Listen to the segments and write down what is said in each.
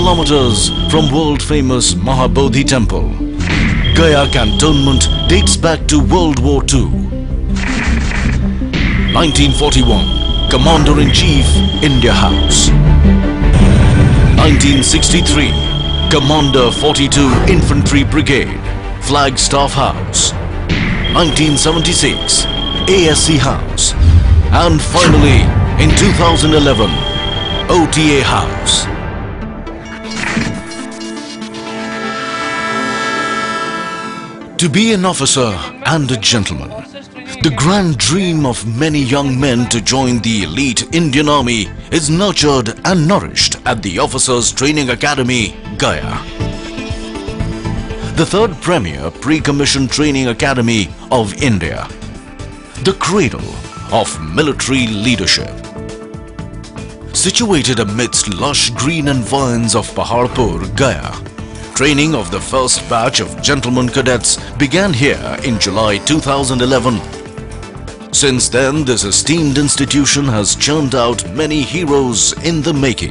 kilometers from world-famous Mahabodhi Temple. Gaya cantonment dates back to World War II. 1941, Commander-in-Chief, India House. 1963, Commander 42 Infantry Brigade, Flagstaff House. 1976, ASC House. And finally, in 2011, OTA House. To be an officer and a gentleman, the grand dream of many young men to join the elite Indian Army is nurtured and nourished at the Officers Training Academy, Gaya. The third premier pre-commissioned training academy of India. The cradle of military leadership. Situated amidst lush green environs of Paharpur, Gaya, training of the first batch of gentlemen cadets began here in July 2011. Since then, this esteemed institution has churned out many heroes in the making.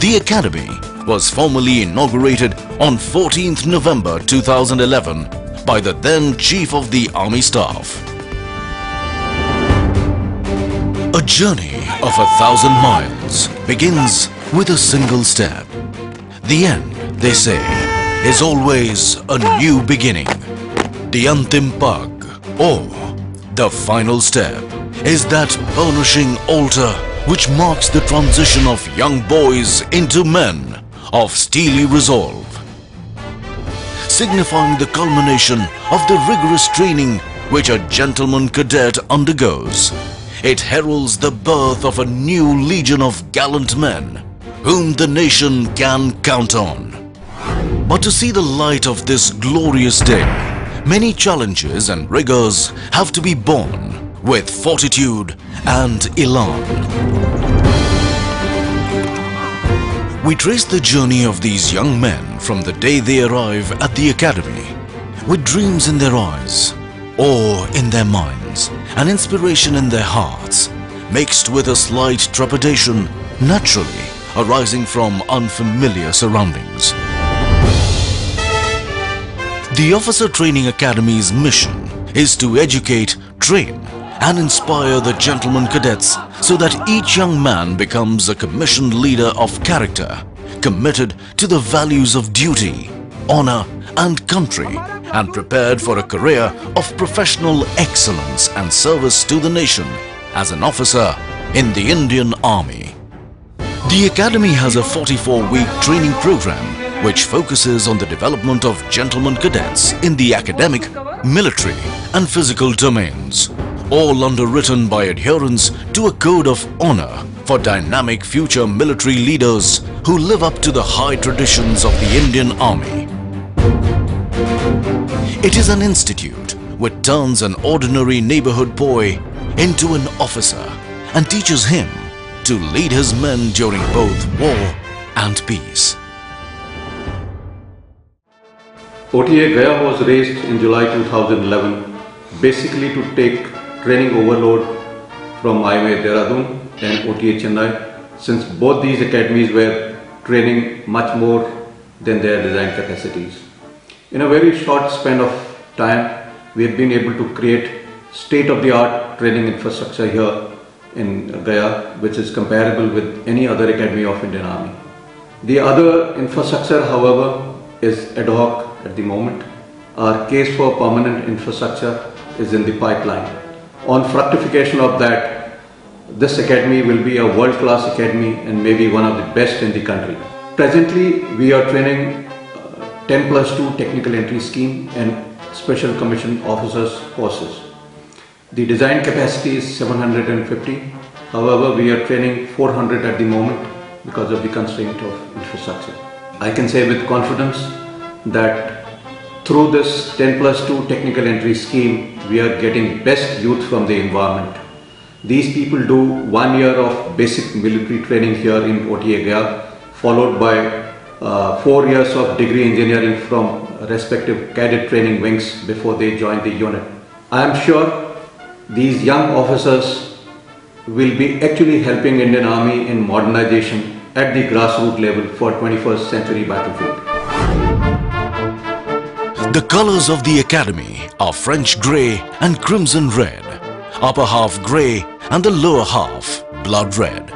The academy was formally inaugurated on 14th November 2011 by the then Chief of the Army Staff. A journey of 1,000 miles begins with a single step. The end, they say, is always a new beginning. The Antim Pag, or the final step, is that burnishing altar which marks the transition of young boys into men of steely resolve, signifying the culmination of the rigorous training which a gentleman cadet undergoes. It heralds the birth of a new legion of gallant men whom the nation can count on. But to see the light of this glorious day, many challenges and rigors have to be borne with fortitude and elan. We trace the journey of these young men from the day they arrive at the academy, with dreams in their eyes, awe in their minds, and inspiration in their hearts, mixed with a slight trepidation naturally arising from unfamiliar surroundings. The Officer Training Academy's mission is to educate, train, and inspire the gentlemen cadets so that each young man becomes a commissioned leader of character, committed to the values of duty, honor, and country, and prepared for a career of professional excellence and service to the nation as an officer in the Indian Army. The Academy has a 44-week training program which focuses on the development of gentlemen cadets in the academic, military, and physical domains, all underwritten by adherence to a code of honor for dynamic future military leaders who live up to the high traditions of the Indian Army. It is an institute which turns an ordinary neighborhood boy into an officer and teaches him to lead his men during both war and peace. OTA Gaya was raised in July 2011 basically to take training overload from IMA Dehradun and OTA Chennai, since both these academies were training much more than their design capacities. In a very short span of time, we have been able to create state-of-the-art training infrastructure here in Gaya, which is comparable with any other academy of Indian Army. The other infrastructure, however, is ad hoc at the moment. Our case for permanent infrastructure is in the pipeline. On fructification of that, this academy will be a world-class academy and maybe one of the best in the country. Presently, we are training 10+2 technical entry scheme and special commissioned officers courses. The design capacity is 750. However, we are training 400 at the moment because of the constraint of infrastructure. I can say with confidence that through this 10+2 technical entry scheme, we are getting best youth from the environment. These people do 1 year of basic military training here in OTA Gaya, followed by 4 years of degree engineering from respective cadet training wings before they join the unit. I am sure these young officers will be actually helping Indian Army in modernization at the grassroots level for 21st century battlefield. The colors of the Academy are French grey and crimson red, upper half grey and the lower half blood red.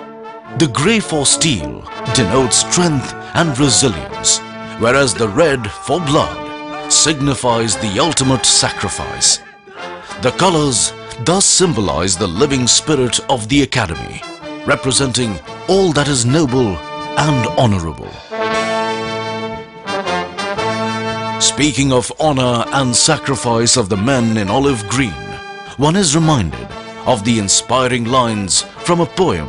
The grey for steel denotes strength and resilience, whereas the red for blood signifies the ultimate sacrifice. The colors thus symbolize the living spirit of the Academy, representing all that is noble and honorable. Speaking of honor and sacrifice of the men in olive green, one is reminded of the inspiring lines from a poem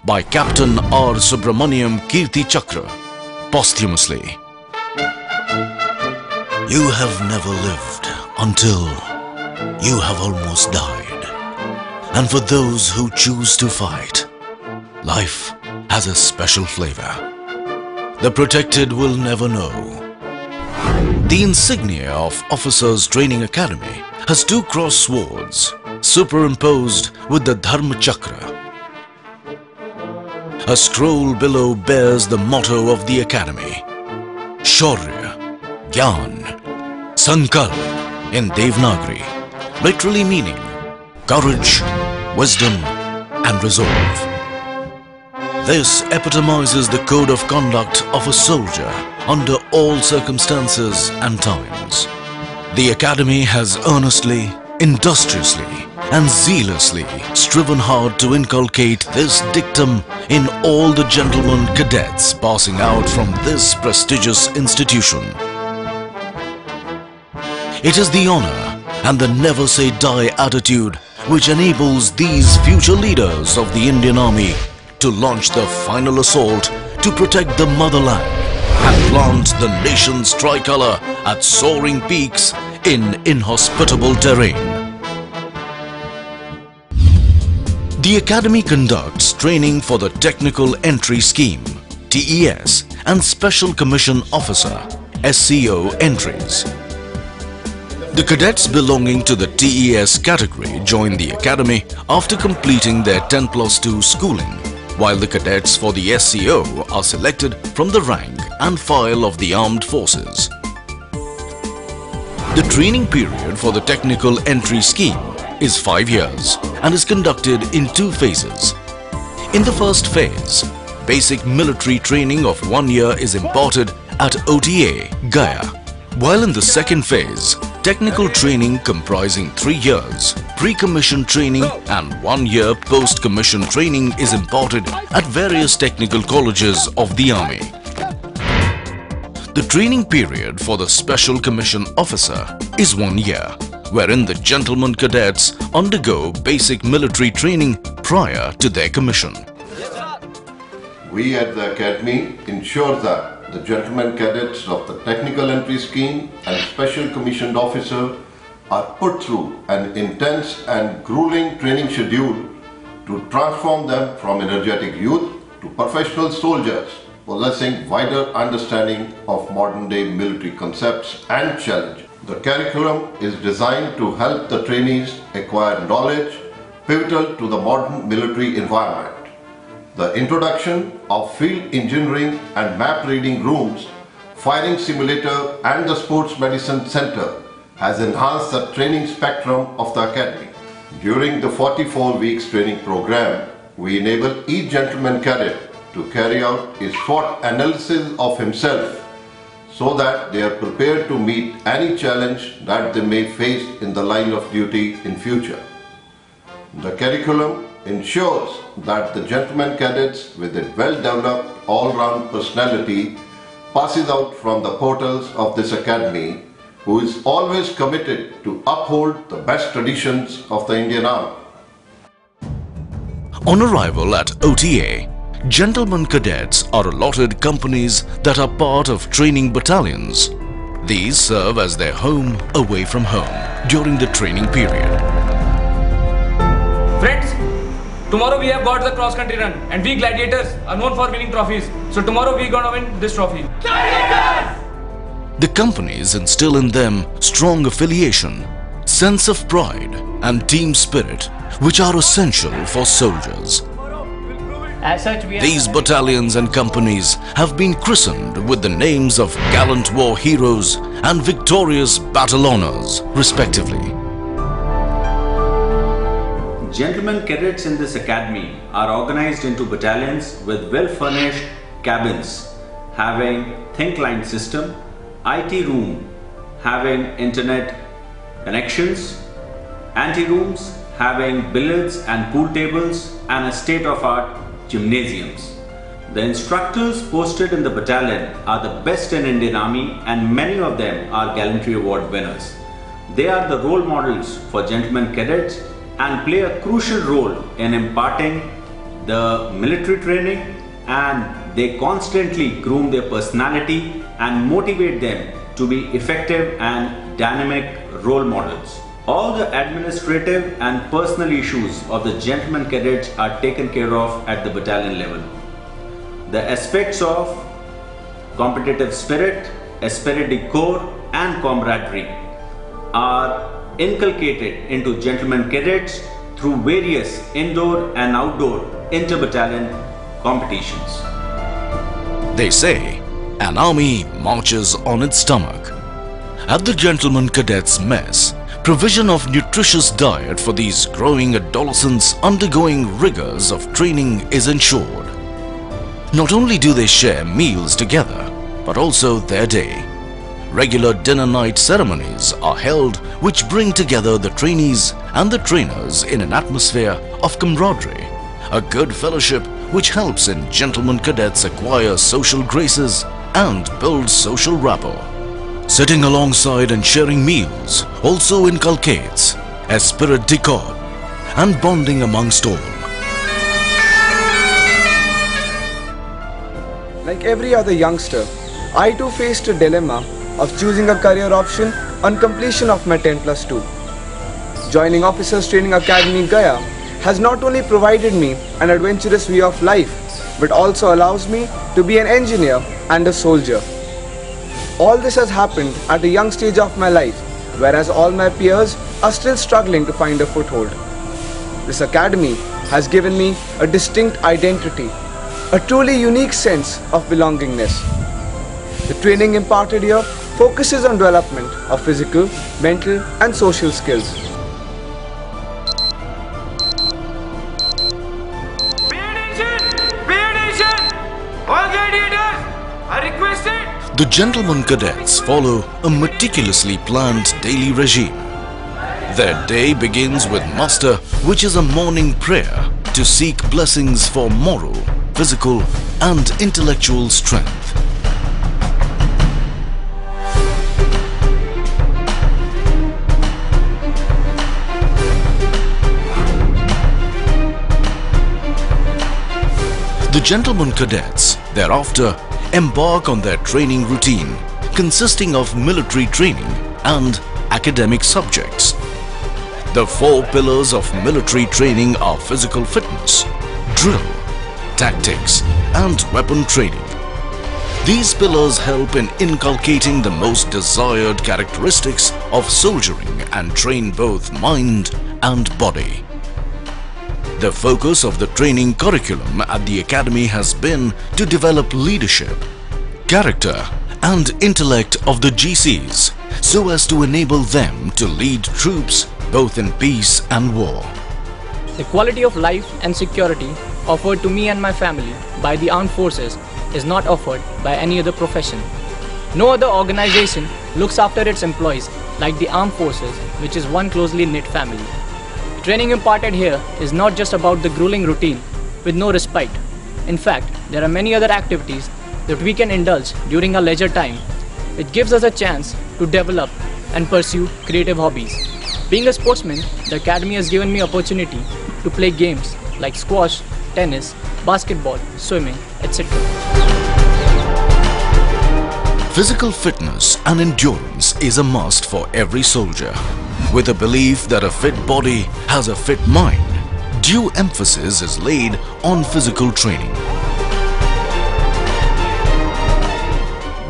by Captain R. Subramaniam Kirti Chakra, posthumously. You have never lived until you have almost died. And for those who choose to fight, life has a special flavor. The protected will never know. The insignia of Officers Training Academy has two cross swords superimposed with the Dharma Chakra. A scroll below bears the motto of the Academy, Shaurya, Gyan, Sankalp in Devanagari, literally meaning courage, wisdom and resolve. This epitomizes the code of conduct of a soldier under all circumstances and times. The Academy has earnestly, industriously and zealously striven hard to inculcate this dictum in all the gentlemen cadets passing out from this prestigious institution. It is the honor and the never say die attitude which enables these future leaders of the Indian Army to launch the final assault to protect the motherland and plant the nation's tricolor at soaring peaks in inhospitable terrain. The Academy conducts training for the Technical Entry Scheme, TES, and Special Commission Officer, SCO entries. The cadets belonging to the TES category join the Academy after completing their 10+2 schooling, while the cadets for the SCO are selected from the rank and file of the armed forces. The training period for the Technical Entry Scheme is 5 years and is conducted in 2 phases. In the first phase, basic military training of 1 year is imparted at OTA, Gaya, while in the second phase, technical training comprising 3 years, pre-commission training and 1 year post-commission training is imparted at various technical colleges of the Army. The training period for the Special Commission Officer is 1 year, wherein the gentlemen cadets undergo basic military training prior to their commission. We at the Academy ensure that the gentlemen cadets of the Technical Entry Scheme and Special Commissioned Officer are put through an intense and grueling training schedule to transform them from energetic youth to professional soldiers possessing wider understanding of modern-day military concepts and challenges. The curriculum is designed to help the trainees acquire knowledge pivotal to the modern military environment. The introduction of field engineering and map reading rooms, firing simulator and the sports medicine center has enhanced the training spectrum of the Academy. During the 44 weeks training program, we enable each gentleman cadet to carry out a SWOT analysis of himself so that they are prepared to meet any challenge that they may face in the line of duty in future. The curriculum ensures that the gentleman cadets with a well-developed all-round personality passes out from the portals of this Academy, who is always committed to uphold the best traditions of the Indian Army. On arrival at OTA, gentlemen cadets are allotted companies that are part of training battalions. These serve as their home away from home during the training period. Friends, tomorrow we have got the cross-country run and we gladiators are known for winning trophies. So tomorrow we are gonna win this trophy. The companies instill in them strong affiliation, sense of pride and team spirit which are essential for soldiers. As such, These battalions and companies have been christened with the names of gallant war heroes and victorious battle honors, respectively. Gentlemen cadets in this academy are organized into battalions with well-furnished cabins, having think-line system, IT room, having internet connections, ante-rooms, having billiards and pool tables, and a state-of-art gymnasiums. The instructors posted in the battalion are the best in Indian Army, and many of them are Gallantry Award winners. They are the role models for gentlemen cadets and play a crucial role in imparting the military training, and they constantly groom their personality and motivate them to be effective and dynamic role models. All the administrative and personal issues of the gentlemen cadets are taken care of at the battalion level. The aspects of competitive spirit, esprit de corps and camaraderie are inculcated into gentlemen cadets through various indoor and outdoor inter-battalion competitions. They say an army marches on its stomach. At the Gentlemen Cadets Mess, provision of nutritious diet for these growing adolescents undergoing rigors of training is ensured. Not only do they share meals together, but also their day. Regular dinner night ceremonies are held which bring together the trainees and the trainers in an atmosphere of camaraderie, a good fellowship which helps in gentlemen cadets acquire social graces and build social rapport. Sitting alongside and sharing meals also inculcates esprit de corps and bonding amongst all. Like every other youngster, I too faced a dilemma of choosing a career option on completion of my 10+2. Joining Officers Training Academy Gaya has not only provided me an adventurous way of life, but also allows me to be an engineer and a soldier. All this has happened at a young stage of my life, whereas all my peers are still struggling to find a foothold. This academy has given me a distinct identity, a truly unique sense of belongingness. The training imparted here focuses on development of physical, mental and social skills. The Gentlemen Cadets follow a meticulously planned daily regime. Their day begins with muster, which is a morning prayer to seek blessings for moral, physical and intellectual strength. The Gentlemen Cadets thereafter embark on their training routine consisting of military training and academic subjects. The 4 pillars of military training are physical fitness, drill, tactics and weapon training. These pillars help in inculcating the most desired characteristics of soldiering and train both mind and body. The focus of the training curriculum at the academy has been to develop leadership, character and intellect of the GCs so as to enable them to lead troops both in peace and war. The quality of life and security offered to me and my family by the armed forces is not offered by any other profession. No other organization looks after its employees like the armed forces, which is one closely knit family. Training imparted here is not just about the grueling routine with no respite. In fact, there are many other activities that we can indulge during our leisure time. It gives us a chance to develop and pursue creative hobbies. Being a sportsman, the academy has given me opportunity to play games like squash, tennis, basketball, swimming, etc. Physical fitness and endurance is a must for every soldier. With a belief that a fit body has a fit mind, due emphasis is laid on physical training.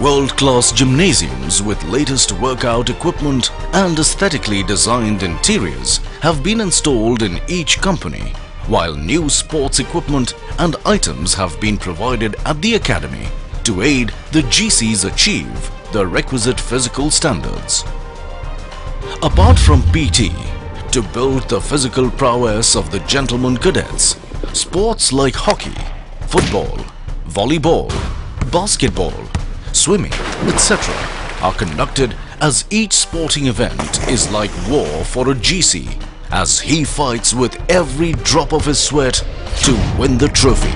World-class gymnasiums with latest workout equipment and aesthetically designed interiors have been installed in each company, while new sports equipment and items have been provided at the academy to aid the GCs achieve the requisite physical standards. Apart from PT, to build the physical prowess of the gentleman cadets, sports like hockey, football, volleyball, basketball, swimming, etc. are conducted, as each sporting event is like war for a GC, as he fights with every drop of his sweat to win the trophy.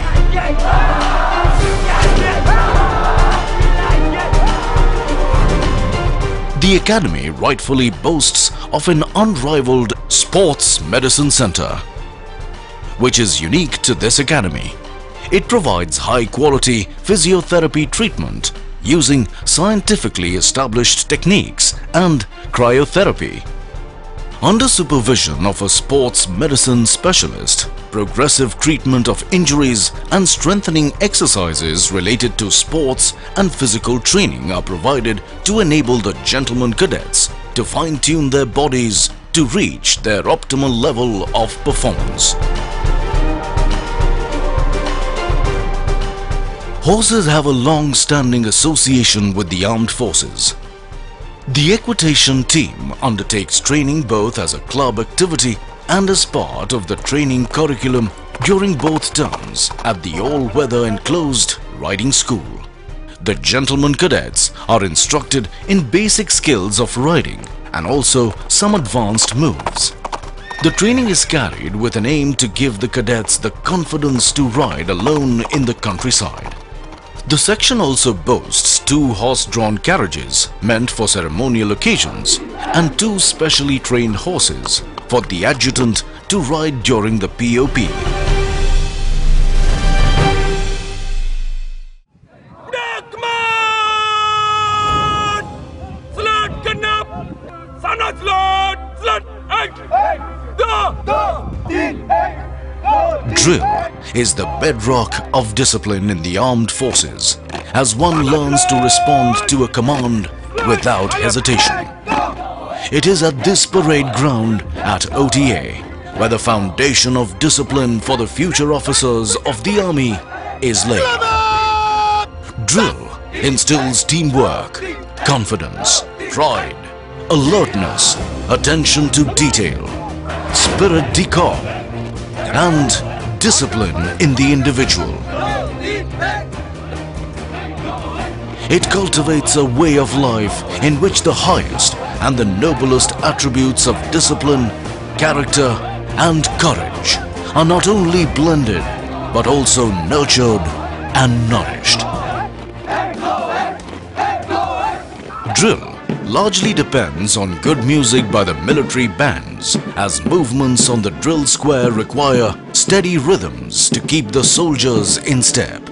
The academy rightfully boasts of an unrivaled sports medicine center, which is unique to this academy. It provides high-quality physiotherapy treatment using scientifically established techniques and cryotherapy. Under supervision of a sports medicine specialist, progressive treatment of injuries and strengthening exercises related to sports and physical training are provided to enable the gentleman cadets to fine-tune their bodies to reach their optimal level of performance. Horses have a long-standing association with the armed forces. The equitation team undertakes training both as a club activity and as part of the training curriculum during both terms at the all-weather enclosed riding school. The gentleman cadets are instructed in basic skills of riding and also some advanced moves. The training is carried with an aim to give the cadets the confidence to ride alone in the countryside. The section also boasts 2 horse-drawn carriages meant for ceremonial occasions and 2 specially trained horses for the adjutant to ride during the POP. Drill is the bedrock of discipline in the armed forces, as one learns to respond to a command without hesitation. It is at this parade ground at OTA where the foundation of discipline for the future officers of the army is laid. Drill instills teamwork, confidence, pride, alertness, attention to detail, spirit de corps, and discipline in the individual. It cultivates a way of life in which the highest and the noblest attributes of discipline, character, and courage are not only blended but also nurtured and nourished. Drill largely depends on good music by the military bands, as movements on the drill square require steady rhythms to keep the soldiers in step.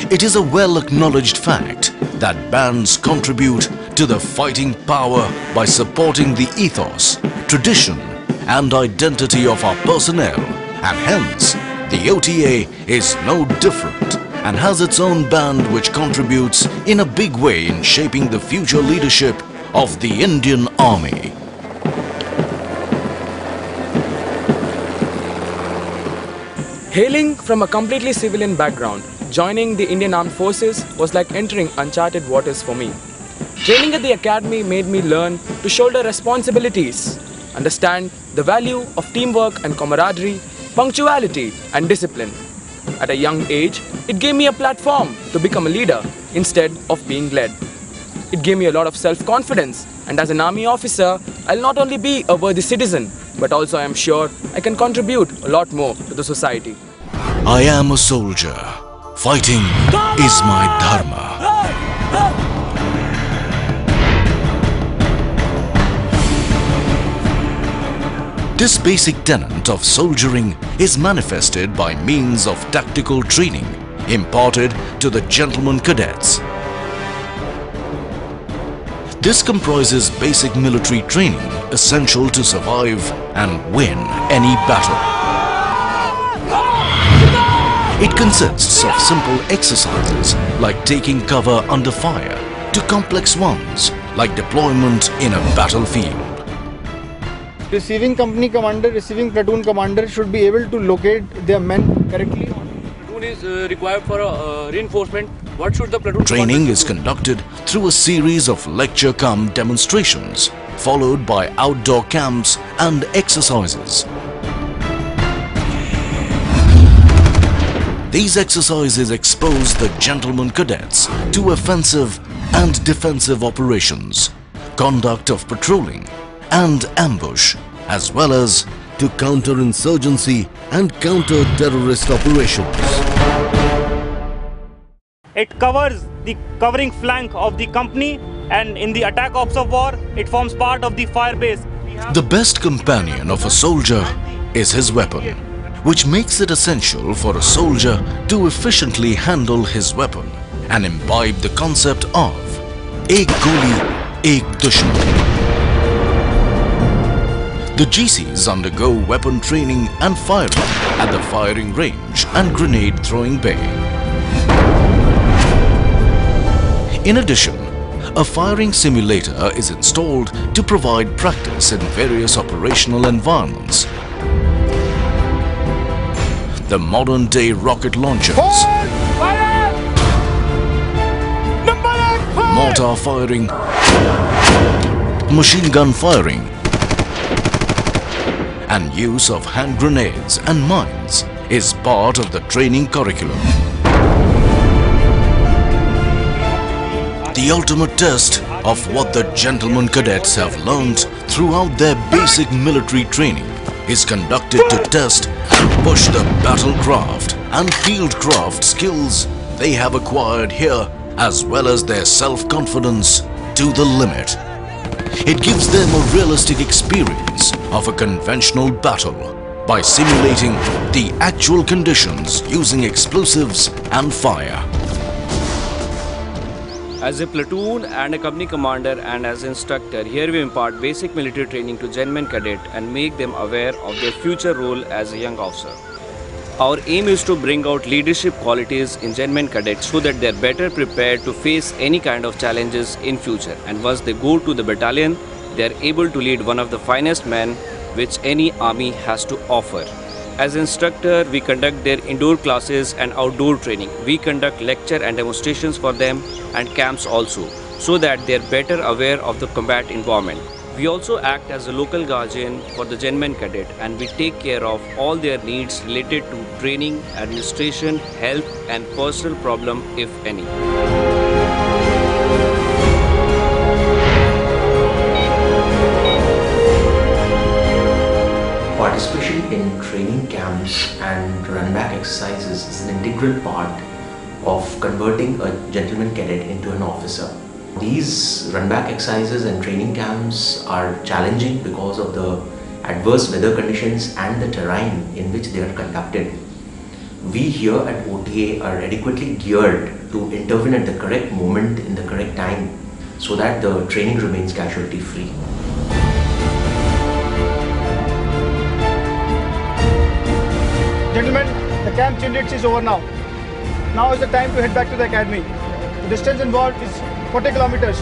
It is a well-acknowledged fact that bands contribute to the fighting power by supporting the ethos, tradition, and identity of our personnel, and hence the OTA is no different and has its own band which contributes in a big way in shaping the future leadership of the Indian Army. Hailing from a completely civilian background, joining the Indian Armed Forces was like entering uncharted waters for me. Training at the academy made me learn to shoulder responsibilities, understand the value of teamwork and camaraderie, punctuality and discipline. At a young age, it gave me a platform to become a leader instead of being led. It gave me a lot of self-confidence, and as an army officer, I'll not only be a worthy citizen, but also I am sure I can contribute a lot more to the society. I am a soldier. Fighting is my dharma. This basic tenet of soldiering is manifested by means of tactical training imparted to the gentleman cadets. This comprises basic military training essential to survive and win any battle. It consists of simple exercises like taking cover under fire to complex ones like deployment in a battlefield. Receiving company commander, receiving platoon commander should be able to locate their men correctly. Platoon is required for reinforcement. What should the platoon Training is conducted through a series of lecture-cum demonstrations, followed by outdoor camps and exercises. These exercises expose the gentlemen cadets to offensive and defensive operations, conduct of patrolling and ambush, as well as to counter-insurgency and counter-terrorist operations. It covers the covering flank of the company, and in the attack ops of war, it forms part of the fire base. The best companion of a soldier is his weapon, which makes it essential for a soldier to efficiently handle his weapon and imbibe the concept of Ek Goli, Ek Dushman. The GCs undergo weapon training and firing at the firing range and grenade throwing bay. In addition, a firing simulator is installed to provide practice in various operational environments. The modern-day rocket launchers, mortar firing, machine gun firing, and use of hand grenades and mines is part of the training curriculum. The ultimate test of what the gentlemen cadets have learned throughout their basic military training is conducted to test and push the battlecraft and fieldcraft skills they have acquired here, as well as their self-confidence, to the limit. It gives them a realistic experience of a conventional battle by simulating the actual conditions using explosives and fire. As a platoon and a company commander and as instructor, here we impart basic military training to gentlemen cadet and make them aware of their future role as a young officer. Our aim is to bring out leadership qualities in gentlemen cadets so that they are better prepared to face any kind of challenges in future, and once they go to the battalion, they are able to lead one of the finest men which any army has to offer. As instructor, we conduct their indoor classes and outdoor training. We conduct lecture and demonstrations for them and camps also, so that they are better aware of the combat environment. We also act as a local guardian for the gentlemen cadet, and we take care of all their needs related to training, administration, health and personal problem if any. Participation in training camps and run-back exercises is an integral part of converting a gentleman cadet into an officer. These run-back exercises and training camps are challenging because of the adverse weather conditions and the terrain in which they are conducted. We here at OTA are adequately geared to intervene at the correct moment in the correct time so that the training remains casualty-free. Gentlemen, the camp change is over now. Now is the time to head back to the academy. The distance involved is 40 kilometers.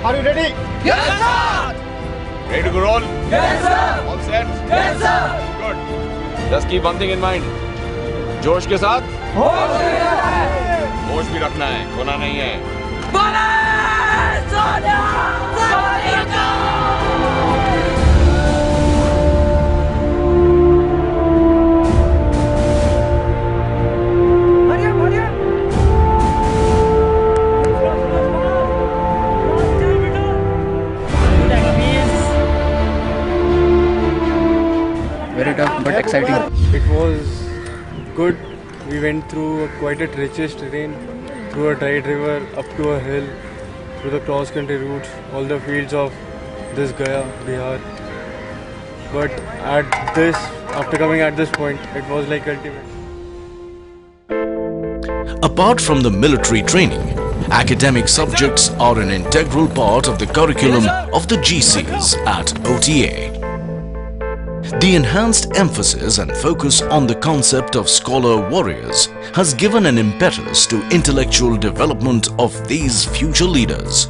Are you ready? Yes, sir! Ready to go roll? Yes, sir! All set? Yes, sir! Good. Just keep one thing in mind. जोश के साथ होश भी रखना है, खोना नहीं है. Very tough but exciting. It was good. We went through quite a treacherous terrain, through a tight river, up to a hill, through the cross-country routes, all the fields of this Gaya, Bihar. But after coming at this point, it was like ultimate. Apart from the military training, academic subjects are an integral part of the curriculum of the GCs at OTA. The enhanced emphasis and focus on the concept of scholar warriors has given an impetus to intellectual development of these future leaders.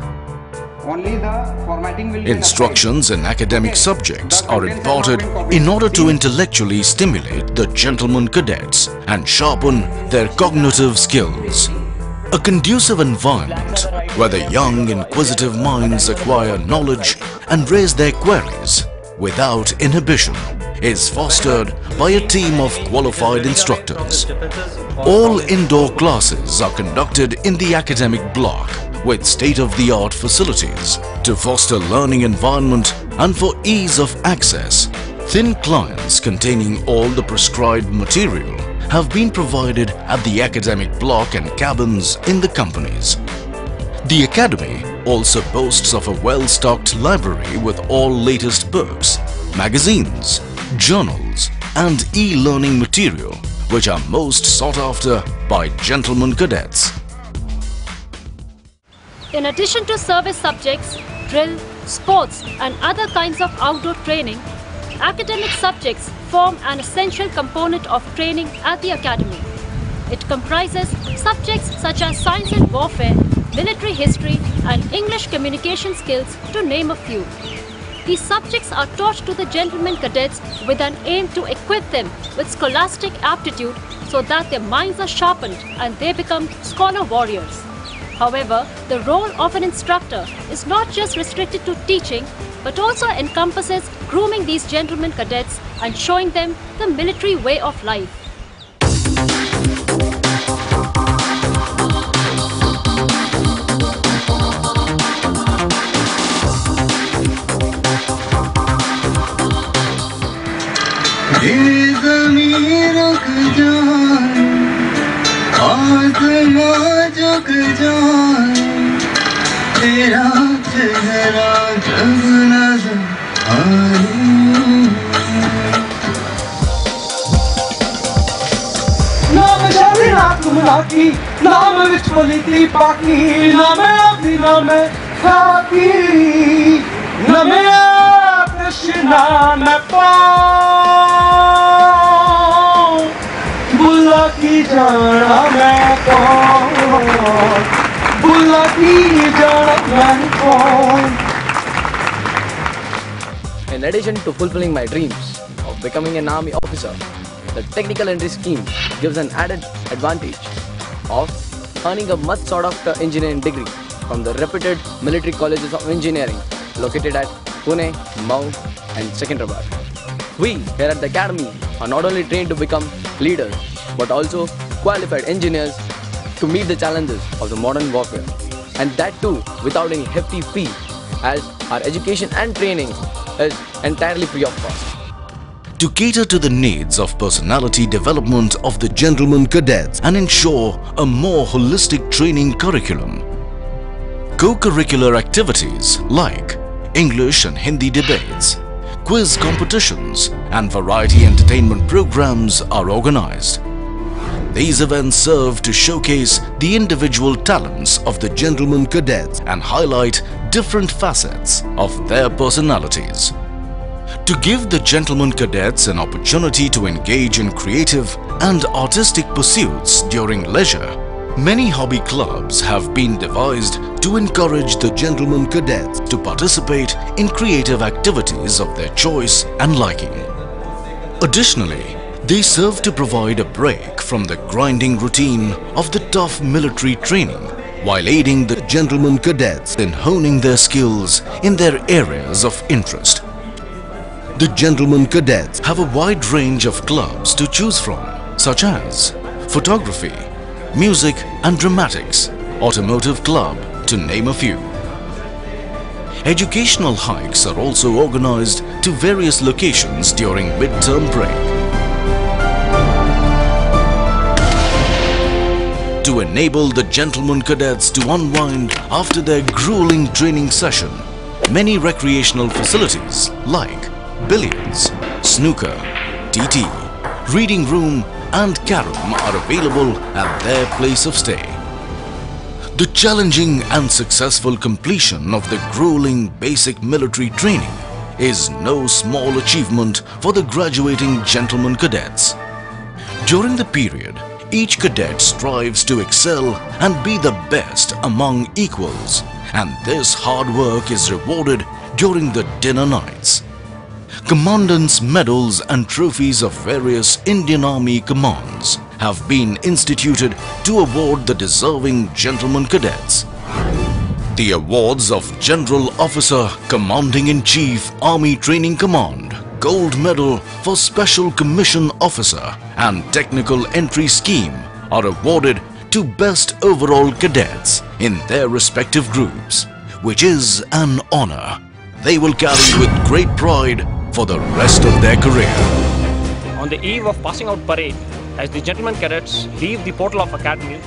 Only the formatting will be Instructions in academic subjects are imparted in order to intellectually stimulate the gentlemen cadets and sharpen their cognitive skills. A conducive environment where the young inquisitive minds acquire knowledge and raise their queries without inhibition is fostered by a team of qualified instructors. All indoor classes are conducted in the academic block with state-of-the-art facilities to foster learning environment and for ease of access. Thin clients containing all the prescribed material have been provided at the academic block and cabins in the companies. The academy also boasts of a well-stocked library with all latest books, magazines, journals and e-learning material which are most sought after by gentlemen cadets. In addition to service subjects, drill, sports and other kinds of outdoor training, academic subjects form an essential component of training at the academy. It comprises subjects such as science and warfare, military history and English communication skills, to name a few. These subjects are taught to the gentlemen cadets with an aim to equip them with scholastic aptitude so that their minds are sharpened and they become scholar warriors. However, the role of an instructor is not just restricted to teaching, but also encompasses grooming these gentlemen cadets and showing them the military way of life. नाम विच पलीती पाकी नाम अभी नाम खाकी नाम कृष्णा मैं पाऊं बुला की जाना मैं कौन बुला की जाना मैं कौन. In addition to fulfilling my dreams of becoming an army officer, the technical entry scheme gives an added advantage of earning a much sought after engineering degree from the reputed military colleges of engineering located at Pune, Mau and Secunderabad. We here at the academy are not only trained to become leaders but also qualified engineers to meet the challenges of the modern warfare, and that too without any hefty fee, as our education and training is entirely free of cost. To cater to the needs of personality development of the gentlemen cadets and ensure a more holistic training curriculum, co-curricular activities like English and Hindi debates, quiz competitions and variety entertainment programs are organized. These events serve to showcase the individual talents of the gentlemen cadets and highlight different facets of their personalities. To give the gentlemen cadets an opportunity to engage in creative and artistic pursuits during leisure, many hobby clubs have been devised to encourage the gentlemen cadets to participate in creative activities of their choice and liking. Additionally, they serve to provide a break from the grinding routine of the tough military training while aiding the gentlemen cadets in honing their skills in their areas of interest. The gentlemen cadets have a wide range of clubs to choose from, such as photography, music and dramatics, automotive club, to name a few. Educational hikes are also organized to various locations during mid-term break. To enable the gentlemen cadets to unwind after their grueling training session, many recreational facilities like billiards, snooker, TT, reading room and carom are available at their place of stay. The challenging and successful completion of the grueling basic military training is no small achievement for the graduating gentlemen cadets. During the period, each cadet strives to excel and be the best among equals, and this hard work is rewarded during the dinner nights. Commandants' medals and trophies of various Indian Army commands have been instituted to award the deserving gentlemen cadets. The awards of General Officer Commanding-in-Chief Army Training Command, Gold Medal for Special Commission Officer and Technical Entry Scheme are awarded to Best Overall Cadets in their respective groups, which is an honor they will carry with great pride for the rest of their career. On the eve of passing out parade, as the gentlemen cadets leave the portal of academy,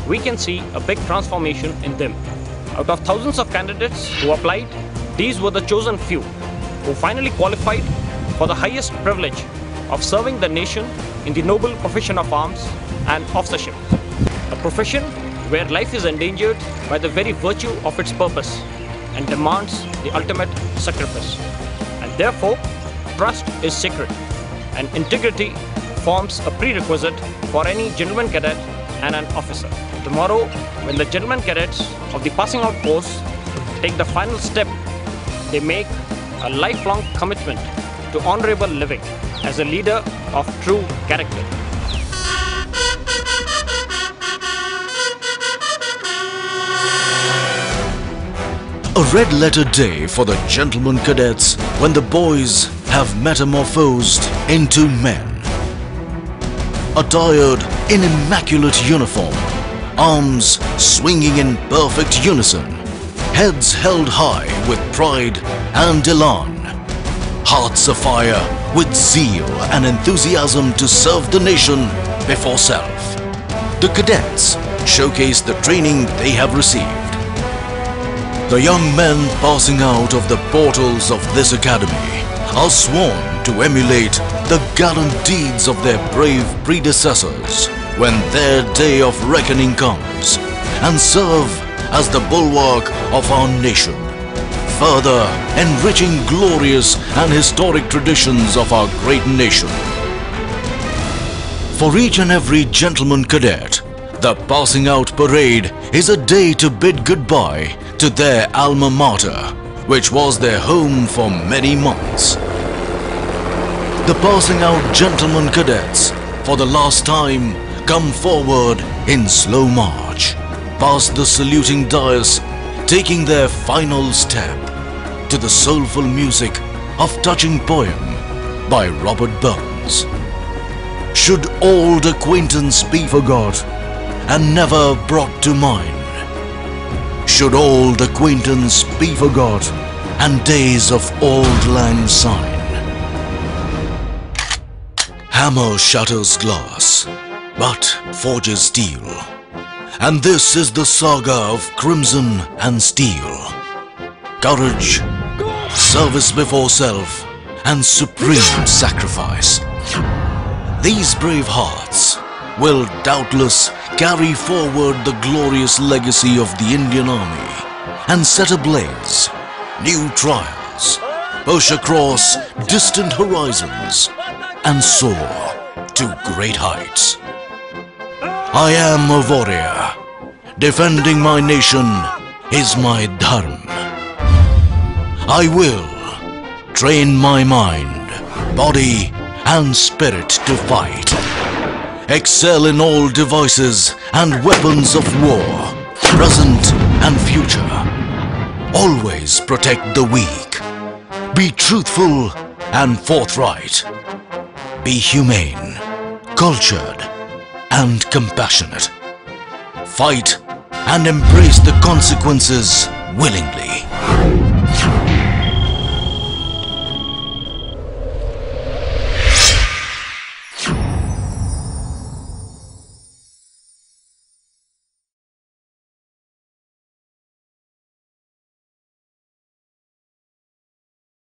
we can see a big transformation in them. Out of thousands of candidates who applied, these were the chosen few who finally qualified for the highest privilege of serving the nation in the noble profession of arms and officership. A profession where life is endangered by the very virtue of its purpose and demands the ultimate sacrifice. And therefore, trust is sacred and integrity forms a prerequisite for any gentleman cadet and an officer. Tomorrow, when the gentlemen cadets of the passing out course take the final step, they make a lifelong commitment to honorable living as a leader of true character. A red letter day for the gentlemen cadets when the boys have metamorphosed into men. Attired in immaculate uniform, arms swinging in perfect unison, heads held high with pride and elan, hearts afire with zeal and enthusiasm to serve the nation before self. The cadets showcase the training they have received. The young men passing out of the portals of this academy are sworn to emulate the gallant deeds of their brave predecessors when their day of reckoning comes, and serve as the bulwark of our nation, further enriching glorious and historic traditions of our great nation. For each and every gentleman cadet, the passing out parade is a day to bid goodbye to their alma mater, which was their home for many months. The passing out gentlemen cadets, for the last time, come forward in slow march, past the saluting dais, taking their final step to the soulful music of touching poem by Robert Burns. Should old acquaintance be forgot and never brought to mind? Should old acquaintance be forgot and days of auld lang syne? Hammer shatters glass, but forges steel. And this is the saga of crimson and steel. Courage, service before self, and supreme sacrifice. These brave hearts will doubtless carry forward the glorious legacy of the Indian Army and set ablaze new trials, push across distant horizons, and soar to great heights. I am a warrior. Defending my nation is my dharma. I will train my mind, body, and spirit to fight. Excel in all devices and weapons of war, present and future. Always protect the weak. Be truthful and forthright. Be humane, cultured, and compassionate. Fight and embrace the consequences willingly.